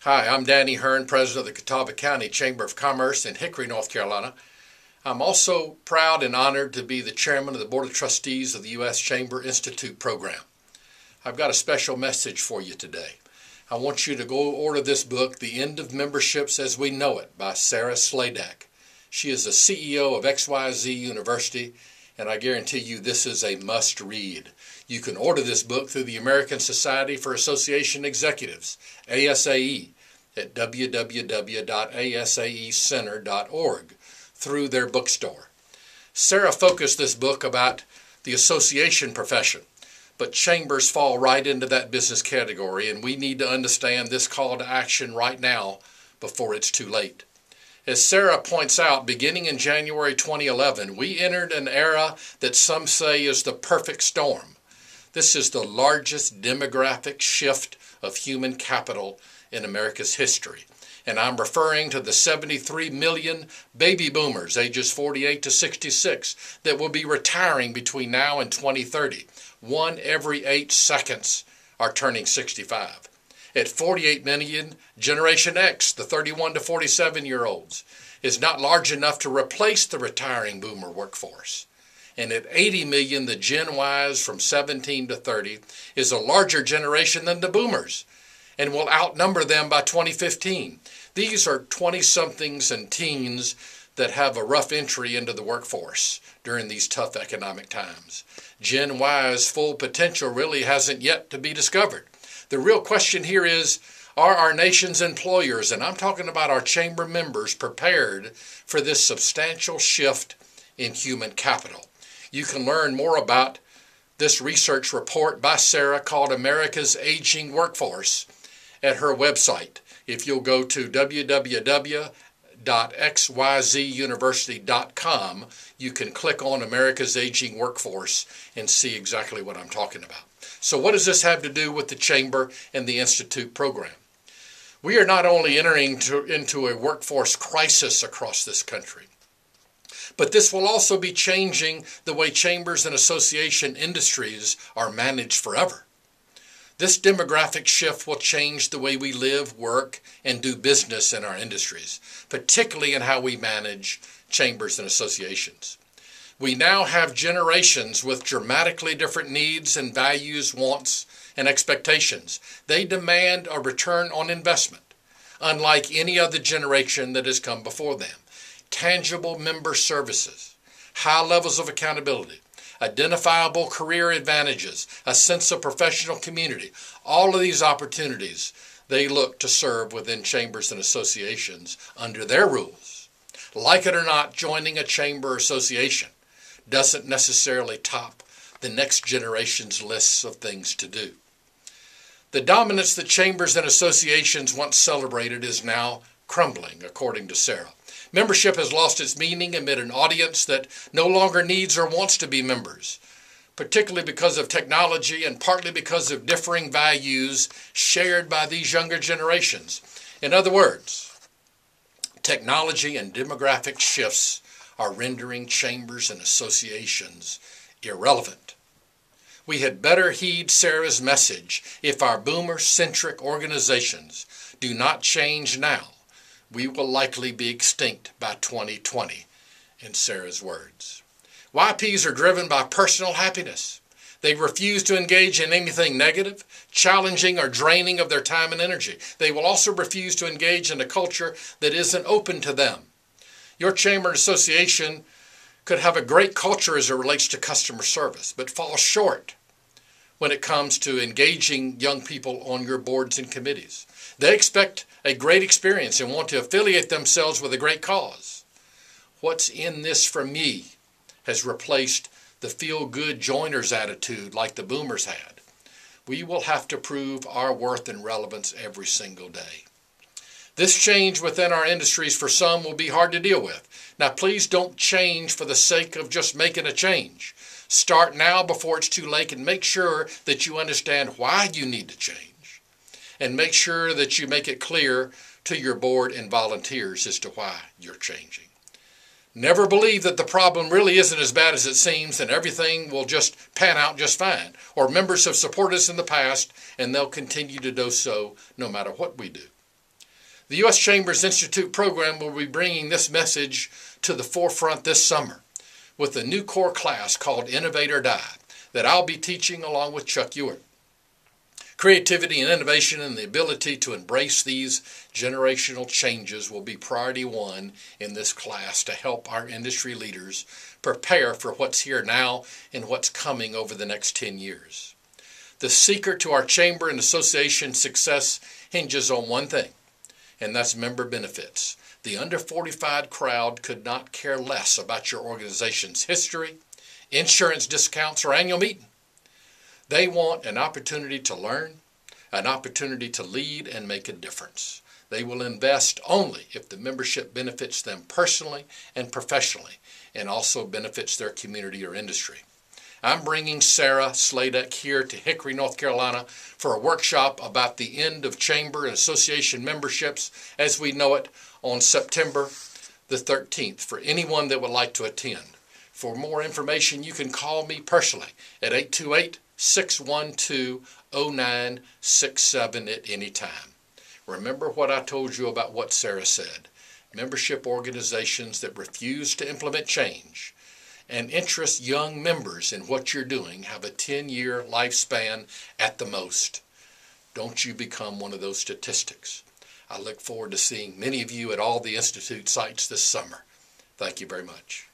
Hi, I'm Danny Hearn, President of the Catawba County Chamber of Commerce in Hickory, North Carolina. I'm also proud and honored to be the Chairman of the Board of Trustees of the U.S. Chamber Institute Program. I've got a special message for you today. I want you to go order this book, The End of Memberships as We Know It, by Sarah Sladak. She is the CEO of XYZ University, and I guarantee you this is a must-read. You can order this book through the American Society for Association Executives, ASAE, at www.asaecenter.org through their bookstore. Sarah focused this book about the association profession, but chambers fall right into that business category, and we need to understand this call to action right now before it's too late. As Sarah points out, beginning in January 2011, we entered an era that some say is the perfect storm. This is the largest demographic shift of human capital in America's history. And I'm referring to the 73 million baby boomers, ages 48 to 66, that will be retiring between now and 2030. 1 every 8 seconds are turning 65. At 48 million, Generation X, the 31 to 47-year-olds, is not large enough to replace the retiring boomer workforce. And at 80 million, the Gen Ys from 17 to 30 is a larger generation than the boomers and will outnumber them by 2015. These are 20-somethings and teens that have a rough entry into the workforce during these tough economic times. Gen Y's full potential really hasn't yet to be discovered. The real question here is, are our nation's employers, and I'm talking about our chamber members, prepared for this substantial shift in human capital? You can learn more about this research report by Sarah called America's Aging Workforce at her website. If you'll go to www.xyzuniversity.com, you can click on America's Aging Workforce and see exactly what I'm talking about. So what does this have to do with the Chamber and the Institute program? We are not only entering into a workforce crisis across this country, but this will also be changing the way chambers and association industries are managed forever. This demographic shift will change the way we live, work, and do business in our industries, particularly in how we manage chambers and associations. We now have generations with dramatically different needs and values, wants, and expectations. They demand a return on investment, unlike any other generation that has come before them. Tangible member services, high levels of accountability, identifiable career advantages, a sense of professional community. All of these opportunities, they look to serve within chambers and associations under their rules. Like it or not, joining a chamber or association doesn't necessarily top the next generation's lists of things to do. The dominance that chambers and associations once celebrated is now crumbling, according to Sarah. Membership has lost its meaning amid an audience that no longer needs or wants to be members, particularly because of technology and partly because of differing values shared by these younger generations. In other words, technology and demographic shifts are rendering chambers and associations irrelevant. We had better heed Sarah's message. If our boomer-centric organizations do not change now, we will likely be extinct by 2020, in Sarah's words. YPs are driven by personal happiness. They refuse to engage in anything negative, challenging, or draining of their time and energy. They will also refuse to engage in a culture that isn't open to them. Your chamber and association could have a great culture as it relates to customer service, but fall short when it comes to engaging young people on your boards and committees. They expect a great experience and want to affiliate themselves with a great cause. What's in this for me has replaced the feel-good joiners attitude like the boomers had. We will have to prove our worth and relevance every single day. This change within our industries for some will be hard to deal with. Now, please don't change for the sake of just making a change. Start now before it's too late and make sure that you understand why you need to change. And make sure that you make it clear to your board and volunteers as to why you're changing. Never believe that the problem really isn't as bad as it seems and everything will just pan out just fine. Or members have supported us in the past and they'll continue to do so no matter what we do. The U.S. Chambers Institute program will be bringing this message to the forefront this summer with a new core class called Innovate or Die that I'll be teaching along with Chuck Ewart. Creativity and innovation and the ability to embrace these generational changes will be priority one in this class to help our industry leaders prepare for what's here now and what's coming over the next 10 years. The secret to our chamber and association success hinges on one thing, and that's member benefits. The under 45 crowd could not care less about your organization's history, insurance discounts, or annual meeting. They want an opportunity to learn, an opportunity to lead and make a difference. They will invest only if the membership benefits them personally and professionally and also benefits their community or industry. I'm bringing Sarah Sladek here to Hickory, North Carolina for a workshop about the end of chamber and association memberships as we know it on September the 13th for anyone that would like to attend. For more information, you can call me personally at 828-612-0967 at any time. Remember what I told you about what Sarah said. Membership organizations that refuse to implement change and interest young members in what you're doing have a 10-year lifespan at the most. Don't you become one of those statistics. I look forward to seeing many of you at all the Institute sites this summer. Thank you very much.